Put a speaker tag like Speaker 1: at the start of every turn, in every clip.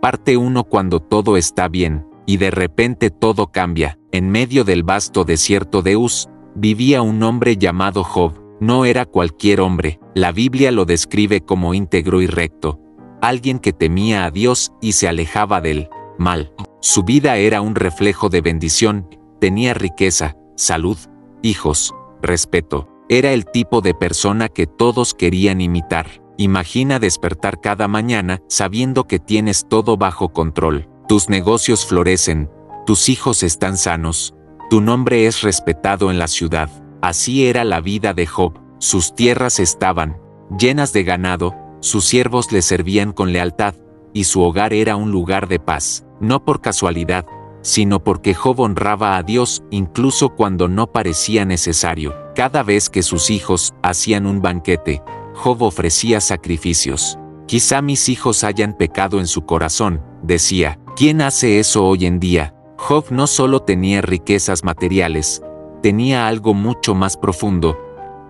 Speaker 1: Parte 1. Cuando todo está bien, y de repente todo cambia. En medio del vasto desierto de Uz, vivía un hombre llamado Job. No era cualquier hombre, la Biblia lo describe como íntegro y recto, alguien que temía a Dios y se alejaba del mal. Su vida era un reflejo de bendición, tenía riqueza, salud, hijos, respeto. Era el tipo de persona que todos querían imitar. Imagina despertar cada mañana sabiendo que tienes todo bajo control. Tus negocios florecen, tus hijos están sanos, tu nombre es respetado en la ciudad. Así era la vida de Job. Sus tierras estaban llenas de ganado, sus siervos le servían con lealtad, y su hogar era un lugar de paz. No por casualidad, sino porque Job honraba a Dios incluso cuando no parecía necesario. Cada vez que sus hijos hacían un banquete, Job ofrecía sacrificios. Quizá mis hijos hayan pecado en su corazón, decía. ¿Quién hace eso hoy en día? Job no solo tenía riquezas materiales, tenía algo mucho más profundo,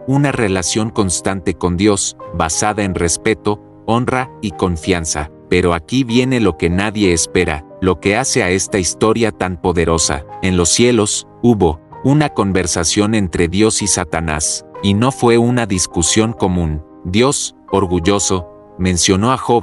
Speaker 1: una relación constante con Dios, basada en respeto, honra y confianza. Pero aquí viene lo que nadie espera, lo que hace a esta historia tan poderosa. En los cielos, hubo una conversación entre Dios y Satanás, y no fue una discusión común. Dios, orgulloso, mencionó a Job.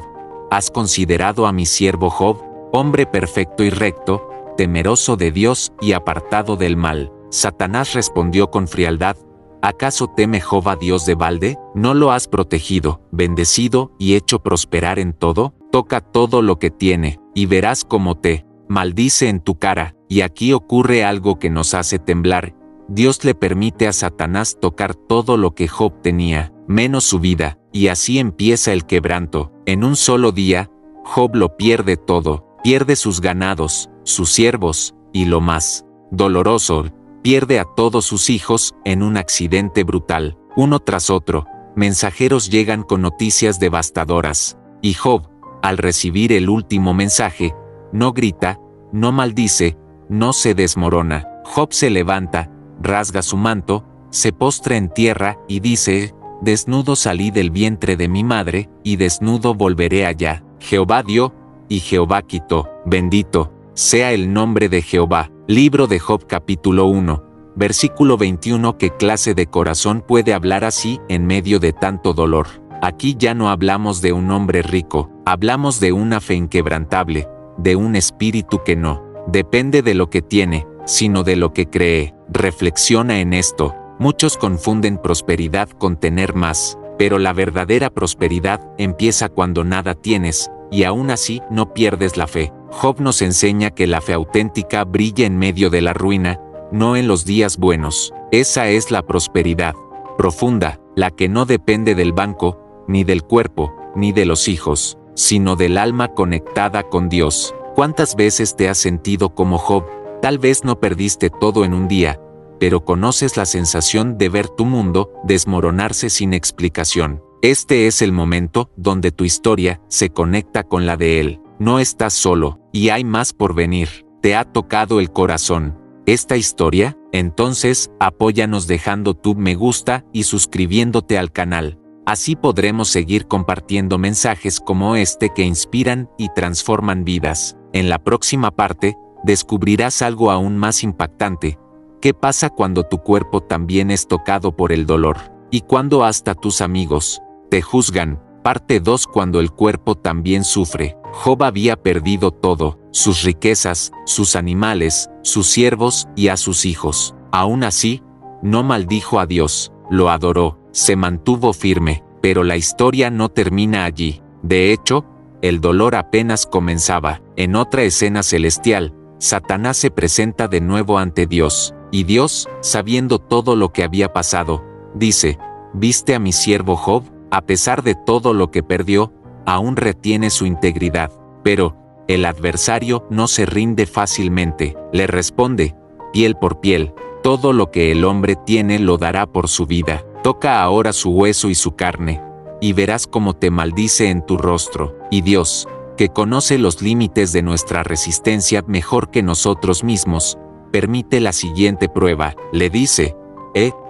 Speaker 1: ¿Has considerado a mi siervo Job, hombre perfecto y recto, temeroso de Dios y apartado del mal? Satanás respondió con frialdad. ¿Acaso teme Job a Dios de balde? ¿No lo has protegido, bendecido y hecho prosperar en todo? Toca todo lo que tiene, y verás cómo te maldice en tu cara. Y aquí ocurre algo que nos hace temblar. Dios le permite a Satanás tocar todo lo que Job tenía, menos su vida, y así empieza el quebranto. En un solo día, Job lo pierde todo, pierde sus ganados, sus siervos, y lo más doloroso, pierde a todos sus hijos en un accidente brutal. Uno tras otro, mensajeros llegan con noticias devastadoras, y Job, al recibir el último mensaje, no grita, no maldice, no se desmorona. Job se levanta, rasga su manto, se postra en tierra y dice: desnudo salí del vientre de mi madre, y desnudo volveré allá. Jehová dio, y Jehová quitó. Bendito sea el nombre de Jehová. Libro de Job capítulo 1, versículo 21. ¿Qué clase de corazón puede hablar así en medio de tanto dolor? Aquí ya no hablamos de un hombre rico, hablamos de una fe inquebrantable, de un espíritu que no depende de lo que tiene, sino de lo que cree. Reflexiona en esto. Muchos confunden prosperidad con tener más, pero la verdadera prosperidad empieza cuando nada tienes, y aún así no pierdes la fe. Job nos enseña que la fe auténtica brilla en medio de la ruina, no en los días buenos. Esa es la prosperidad profunda, la que no depende del banco, ni del cuerpo, ni de los hijos, sino del alma conectada con Dios. ¿Cuántas veces te has sentido como Job? Tal vez no perdiste todo en un día, pero conoces la sensación de ver tu mundo desmoronarse sin explicación. Este es el momento donde tu historia se conecta con la de él. No estás solo, y hay más por venir. ¿Te ha tocado el corazón esta historia? Entonces, apóyanos dejando tu me gusta y suscribiéndote al canal. Así podremos seguir compartiendo mensajes como este que inspiran y transforman vidas. En la próxima parte, descubrirás algo aún más impactante. ¿Qué pasa cuando tu cuerpo también es tocado por el dolor? Y cuando hasta tus amigos te juzgan. Parte 2. Cuando el cuerpo también sufre. Job había perdido todo, sus riquezas, sus animales, sus siervos y a sus hijos. Aún así, no maldijo a Dios, lo adoró, se mantuvo firme, pero la historia no termina allí. De hecho, el dolor apenas comenzaba. En otra escena celestial, Satanás se presenta de nuevo ante Dios, y Dios, sabiendo todo lo que había pasado, dice: ¿viste a mi siervo Job? A pesar de todo lo que perdió, aún retiene su integridad. Pero el adversario no se rinde fácilmente. Le responde: piel por piel, todo lo que el hombre tiene lo dará por su vida. Toca ahora su hueso y su carne, y verás cómo te maldice en tu rostro. Y Dios, que conoce los límites de nuestra resistencia mejor que nosotros mismos, permite la siguiente prueba. Le dice: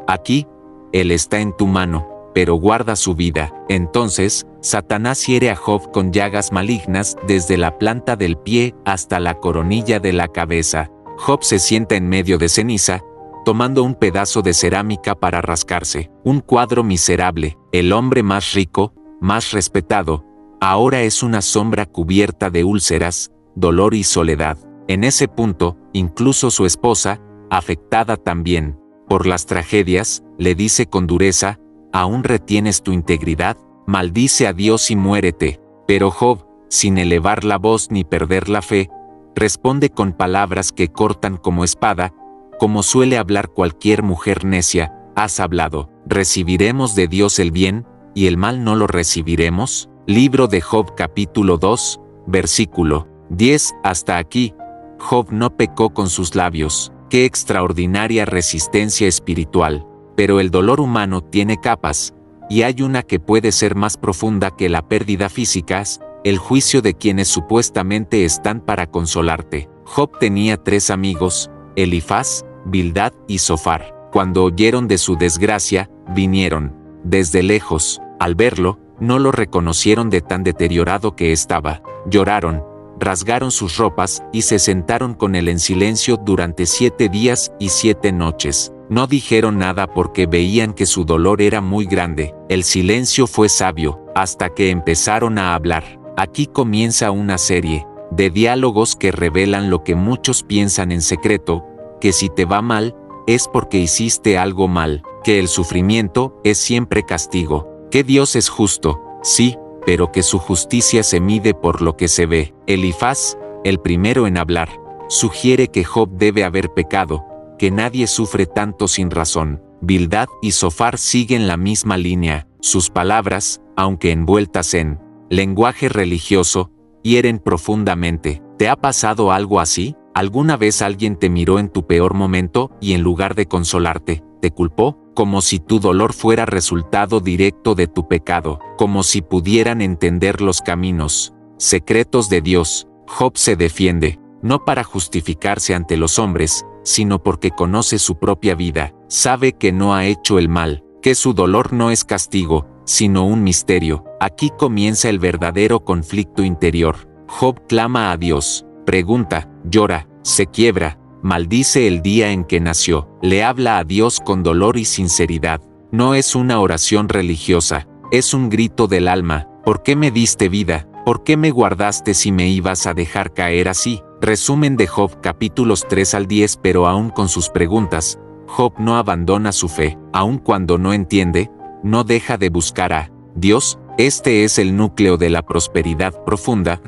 Speaker 1: aquí, él está en tu mano, pero guarda su vida. Entonces, Satanás hiere a Job con llagas malignas desde la planta del pie hasta la coronilla de la cabeza. Job se sienta en medio de ceniza, tomando un pedazo de cerámica para rascarse. Un cuadro miserable. El hombre más rico, más respetado, ahora es una sombra cubierta de úlceras, dolor y soledad. En ese punto, incluso su esposa, afectada también por las tragedias, le dice con dureza: ¿aún retienes tu integridad? Maldice a Dios y muérete. Pero Job, sin elevar la voz ni perder la fe, responde con palabras que cortan como espada, como suele hablar cualquier mujer necia: has hablado. ¿Recibiremos de Dios el bien, y el mal no lo recibiremos? Libro de Job capítulo 2, versículo 10. Hasta aquí, Job no pecó con sus labios. ¡Qué extraordinaria resistencia espiritual! Pero el dolor humano tiene capas, y hay una que puede ser más profunda que la pérdida física: el juicio de quienes supuestamente están para consolarte. Job tenía 3 amigos, Elifaz, Bildad y Zofar. Cuando oyeron de su desgracia, vinieron desde lejos. Al verlo, no lo reconocieron de tan deteriorado que estaba. Lloraron, rasgaron sus ropas y se sentaron con él en silencio durante 7 días y 7 noches. No dijeron nada porque veían que su dolor era muy grande. El silencio fue sabio, hasta que empezaron a hablar. Aquí comienza una serie de diálogos que revelan lo que muchos piensan en secreto: que si te va mal, es porque hiciste algo mal, que el sufrimiento es siempre castigo, que Dios es justo, sí, pero que su justicia se mide por lo que se ve. Elifaz, el primero en hablar, sugiere que Job debe haber pecado, que nadie sufre tanto sin razón. Bildad y Zofar siguen la misma línea. Sus palabras, aunque envueltas en lenguaje religioso, hieren profundamente. ¿Te ha pasado algo así? ¿Alguna vez alguien te miró en tu peor momento y en lugar de consolarte, te culpó? Como si tu dolor fuera resultado directo de tu pecado, como si pudieran entender los caminos secretos de Dios. Job se defiende, no para justificarse ante los hombres, sino porque conoce su propia vida, sabe que no ha hecho el mal, que su dolor no es castigo, sino un misterio. Aquí comienza el verdadero conflicto interior. Job clama a Dios, pregunta, llora, se quiebra, maldice el día en que nació, le habla a Dios con dolor y sinceridad. No es una oración religiosa, es un grito del alma. ¿Por qué me diste vida? ¿Por qué me guardaste si me ibas a dejar caer así? Resumen de Job capítulos 3 al 10. Pero aún con sus preguntas, Job no abandona su fe. Aun cuando no entiende, no deja de buscar a Dios. Este es el núcleo de la prosperidad profunda,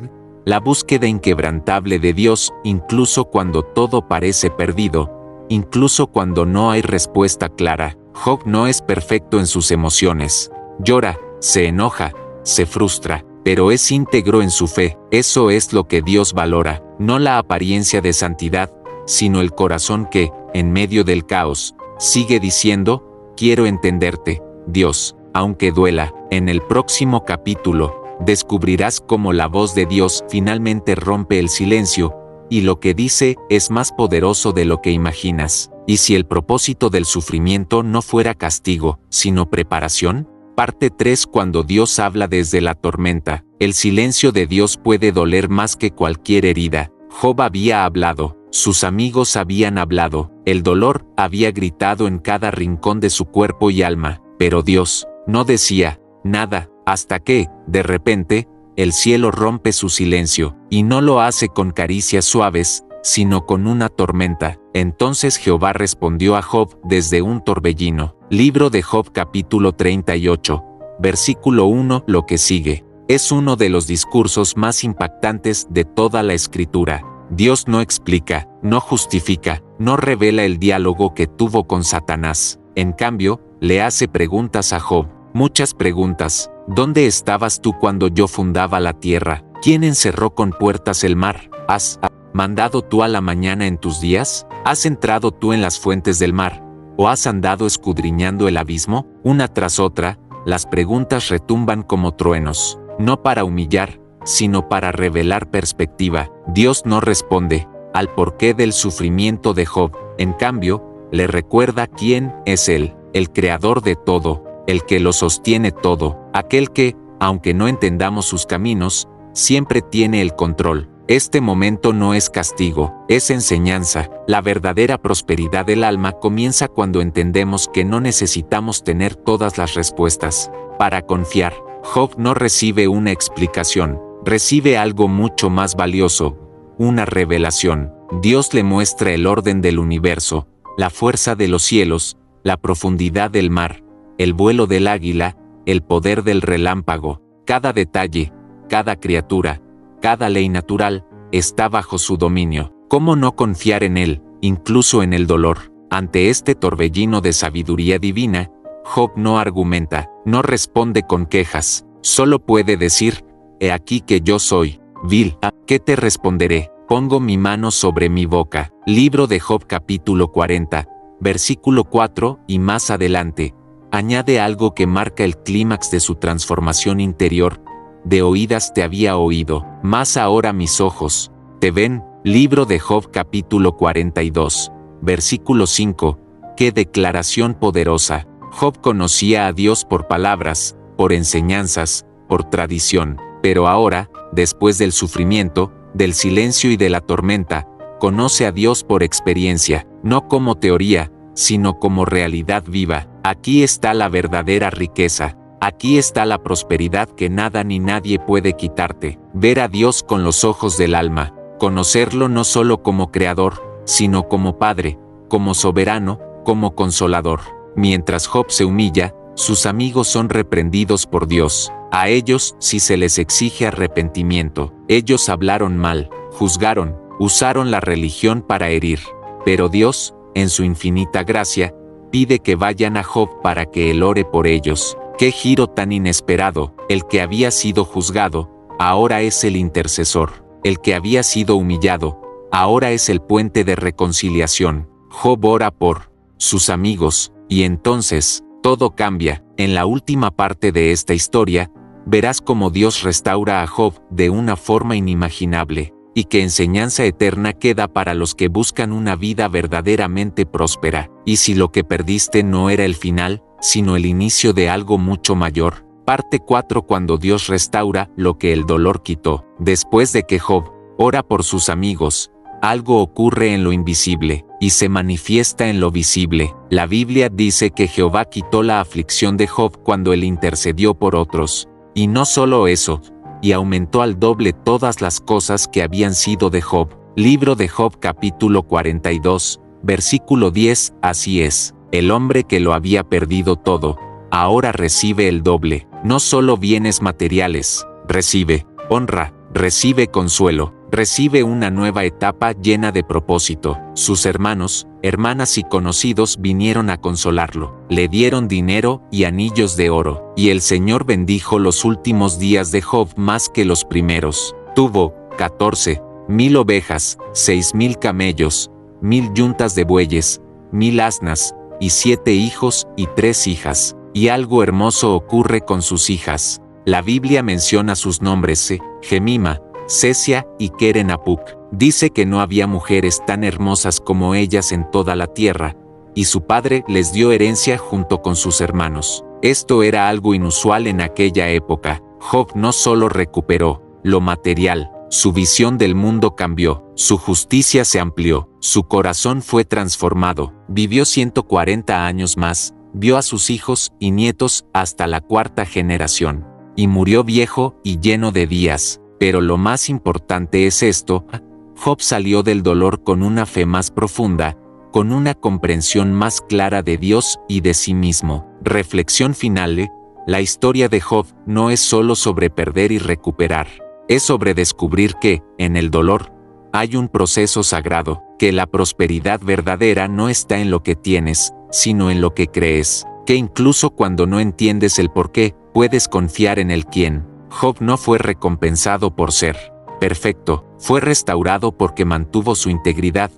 Speaker 1: la búsqueda inquebrantable de Dios, incluso cuando todo parece perdido, incluso cuando no hay respuesta clara. Job no es perfecto en sus emociones. Llora, se enoja, se frustra, pero es íntegro en su fe. Eso es lo que Dios valora, no la apariencia de santidad, sino el corazón que, en medio del caos, sigue diciendo: quiero entenderte, Dios, aunque duela. En el próximo capítulo, descubrirás cómo la voz de Dios finalmente rompe el silencio, y lo que dice es más poderoso de lo que imaginas. ¿Y si el propósito del sufrimiento no fuera castigo, sino preparación? Parte 3. Cuando Dios habla desde la tormenta, el silencio de Dios puede doler más que cualquier herida. Job había hablado, sus amigos habían hablado, el dolor había gritado en cada rincón de su cuerpo y alma, pero Dios no decía nada, hasta que, de repente, el cielo rompe su silencio, y no lo hace con caricias suaves, sino con una tormenta. Entonces Jehová respondió a Job desde un torbellino. Libro de Job capítulo 38, versículo 1. Lo que sigue es uno de los discursos más impactantes de toda la Escritura. Dios no explica, no justifica, no revela el diálogo que tuvo con Satanás. En cambio, le hace preguntas a Job, muchas preguntas. ¿Dónde estabas tú cuando yo fundaba la tierra? ¿Quién encerró con puertas el mar? ¿Has mandado tú a la mañana en tus días? ¿Has entrado tú en las fuentes del mar? ¿O has andado escudriñando el abismo? Una tras otra, las preguntas retumban como truenos, no para humillar, sino para revelar perspectiva. Dios no responde al porqué del sufrimiento de Job, en cambio, le recuerda quién es Él, el creador de todo. el que lo sostiene todo, aquel que, aunque no entendamos sus caminos, siempre tiene el control. Este momento no es castigo, es enseñanza. La verdadera prosperidad del alma comienza cuando entendemos que no necesitamos tener todas las respuestas para confiar. Job no recibe una explicación, recibe algo mucho más valioso, una revelación. Dios le muestra el orden del universo, la fuerza de los cielos, la profundidad del mar, el vuelo del águila, el poder del relámpago. Cada detalle, cada criatura, cada ley natural, está bajo su dominio. ¿Cómo no confiar en él, incluso en el dolor? Ante este torbellino de sabiduría divina, Job no argumenta, no responde con quejas, solo puede decir: he aquí que yo soy vil. ¿Qué te responderé? Pongo mi mano sobre mi boca. Libro de Job capítulo 40, versículo 4 y más adelante, añade algo que marca el clímax de su transformación interior. De oídas te había oído, mas ahora mis ojos te ven. Libro de Job capítulo 42, versículo 5. ¡Qué declaración poderosa! Job conocía a Dios por palabras, por enseñanzas, por tradición, pero ahora, después del sufrimiento, del silencio y de la tormenta, conoce a Dios por experiencia, no como teoría, sino como realidad viva. Aquí está la verdadera riqueza. Aquí está la prosperidad que nada ni nadie puede quitarte. Ver a Dios con los ojos del alma, conocerlo no solo como creador, sino como Padre, como soberano, como consolador. Mientras Job se humilla, sus amigos son reprendidos por Dios. A ellos sí se les exige arrepentimiento. Ellos hablaron mal, juzgaron, usaron la religión para herir. Pero Dios, en su infinita gracia, pide que vayan a Job para que él ore por ellos. ¡Qué giro tan inesperado! El que había sido juzgado, ahora es el intercesor. El que había sido humillado, ahora es el puente de reconciliación. Job ora por sus amigos, y entonces, todo cambia. En la última parte de esta historia, verás cómo Dios restaura a Job de una forma inimaginable, y qué enseñanza eterna queda para los que buscan una vida verdaderamente próspera. Y si lo que perdiste no era el final, sino el inicio de algo mucho mayor. Parte 4. Cuando Dios restaura lo que el dolor quitó. Después de que Job ora por sus amigos, algo ocurre en lo invisible, y se manifiesta en lo visible. La Biblia dice que Jehová quitó la aflicción de Job cuando él intercedió por otros. Y no solo eso, y aumentó al doble todas las cosas que habían sido de Job. Libro de Job capítulo 42, versículo 10. Así es. El hombre que lo había perdido todo, ahora recibe el doble. No solo bienes materiales, recibe honra, recibe consuelo, recibe una nueva etapa llena de propósito. Sus hermanos, hermanas y conocidos vinieron a consolarlo. Le dieron dinero y anillos de oro. Y el Señor bendijo los últimos días de Job más que los primeros. Tuvo 14,000 ovejas, 6,000 camellos, 1,000 yuntas de bueyes, 1,000 asnas, y 7 hijos y 3 hijas. Y algo hermoso ocurre con sus hijas. La Biblia menciona sus nombres: Jemima, Sesia y Keren-Apuk. Dice que no había mujeres tan hermosas como ellas en toda la tierra, y su padre les dio herencia junto con sus hermanos. Esto era algo inusual en aquella época. Job no solo recuperó lo material, su visión del mundo cambió, su justicia se amplió, su corazón fue transformado, vivió 140 años más, vio a sus hijos y nietos hasta la 4ª generación, y murió viejo y lleno de días. Pero lo más importante es esto: Job salió del dolor con una fe más profunda, con una comprensión más clara de Dios y de sí mismo. Reflexión final: la historia de Job no es solo sobre perder y recuperar. Es sobre descubrir que, en el dolor, hay un proceso sagrado, que la prosperidad verdadera no está en lo que tienes, sino en lo que crees, que incluso cuando no entiendes el por qué, puedes confiar en el quién. Job no fue recompensado por ser perfecto, fue restaurado porque mantuvo su integridad,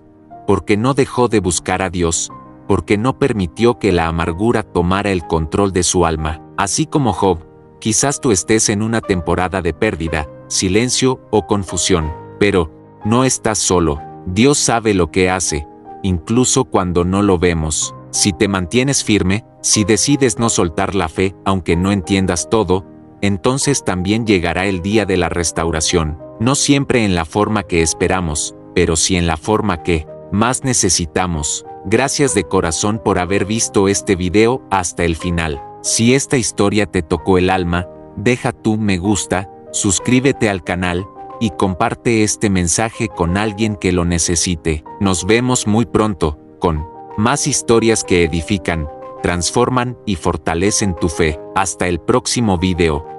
Speaker 1: porque no dejó de buscar a Dios, porque no permitió que la amargura tomara el control de su alma. Así como Job, quizás tú estés en una temporada de pérdida, silencio o confusión, pero no estás solo. Dios sabe lo que hace, incluso cuando no lo vemos. Si te mantienes firme, si decides no soltar la fe, aunque no entiendas todo, entonces también llegará el día de la restauración, no siempre en la forma que esperamos, pero sí en la forma que más necesitamos. Gracias de corazón por haber visto este video hasta el final. Si esta historia te tocó el alma, deja tu me gusta, suscríbete al canal y comparte este mensaje con alguien que lo necesite. Nos vemos muy pronto, con más historias que edifican, transforman y fortalecen tu fe. Hasta el próximo video.